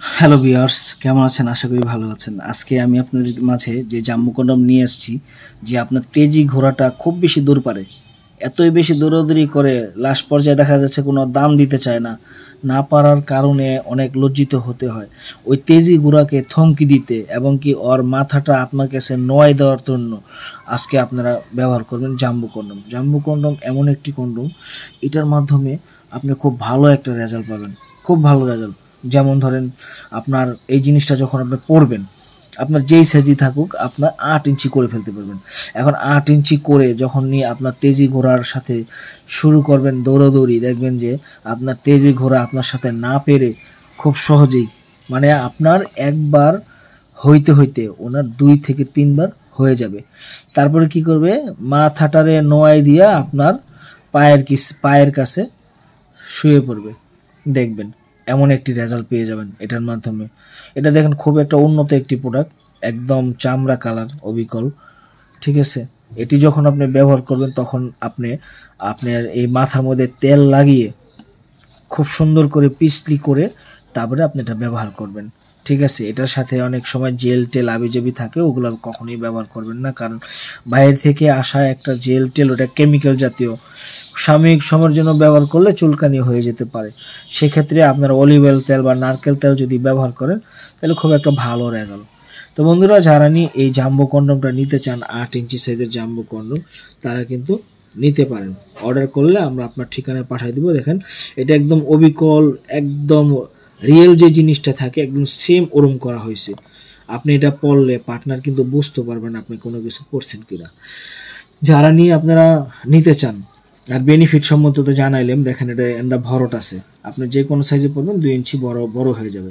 Hello viewers, কেমন আছেন? আশা করি ভালো আছেন। আজকে আমি আপনাদের মাঝে যে জাম্বু কন্ডম নিয়ে আসছি, যে আপনার তেজি ঘোড়াটা খুব বেশি দূর পারে, এতই বেশি দৌড়াদৌড়ি করে লাস্ট পর্যায়ে দেখা যাচ্ছে কোনো দাম দিতে চায় না, না পারার কারণে অনেক লজ্জিত হতে হয়। ওই তেজি ঘোড়াকে থমকি দিতে এবং কি ওর মাথাটা আপনার কাছে নোয়াই দেওয়ার জন্য আজকে আপনারা ব্যবহার করবেন জাম্বু কন্ডম। জাম্বু কন্ডম এমন একটি কন্ডম, এটার মাধ্যমে আপনি খুব ভালো একটা রেজাল্ট পাবেন, খুব ভালো রেজাল্ট। যেমন ধরেন, আপনার এই জিনিসটা যখন আপনি পড়বেন, আপনার যেই সাইজই থাকুক আপনার 8 ইঞ্চি করে ফেলতে পারবেন। এখন 8 ইঞ্চি করে যখন নিয়ে আপনার তেজি ঘোড়ার সাথে শুরু করবেন দৌড়াদৌড়ি, দেখবেন যে আপনার তেজি ঘোড়া আপনার সাথে না পেরে খুব সহজেই, মানে আপনার একবার হইতে হইতে ওনার 2 থেকে 3 বার হয়ে যাবে। তারপরে কি করবে, মাথাটারে নোয়াই দিয়া আপনার পায়ের কাছে শুয়ে পড়বে, দেখবেন এমন একটি রেজাল্ট পেয়ে যাবেন এটার মাধ্যমে। এটা দেখেন খুব একটা উন্নত একটি প্রোডাক্ট, একদম চামড়া কালার অবিকল, ঠিক আছে। এটি যখন আপনি ব্যবহার করবেন তখন আপনার এই মাথার মধ্যে তেল লাগিয়ে খুব সুন্দর করে পিছলি করে তারপরে আপনি এটা ব্যবহার করবেন, ঠিক আছে। এটার সাথে অনেক সময় জেল টেল আবিজাবি থাকে, ওগুলো কখনোই ব্যবহার করবেন না, কারণ বাইরে থেকে আসা একটা জেল টেল ওটা কেমিক্যাল জাতীয়, সাময়িক সময়ের জন্য ব্যবহার করলে চুলকানি হয়ে যেতে পারে। সেক্ষেত্রে আপনার অলিভ অয়েল তেল বা নারকেল তেল যদি ব্যবহার করেন তাহলে খুব একটা ভালো রেজাল্ট। তো বন্ধুরা, যারা এই জাম্বো কন্ডমটা নিতে চান, 8 ইঞ্চি সাইজের জাম্বো কন্ডম, তারা কিন্তু নিতে পারেন। অর্ডার করলে আমরা আপনার ঠিকানায় পাঠিয়ে দেবো। দেখেন এটা একদম অবিকল, একদম রিয়েল যে জিনিসটা থাকে একদম সেম ওরম করা হয়েছে। আপনি এটা পড়লে পার্টনার কিন্তু বুঝতে পারবেন আপনি কোনো কিছু করছেন কিনা। যারা আপনারা নিতে চান, আর বেনিফিট সম্বন্ধে তো জানাইলাম, দেখেন এটা এন্দা ভরট আছে, আপনি যে কোনো সাইজে পড়বেন 2 ইঞ্চি বড় বড় হয়ে যাবে।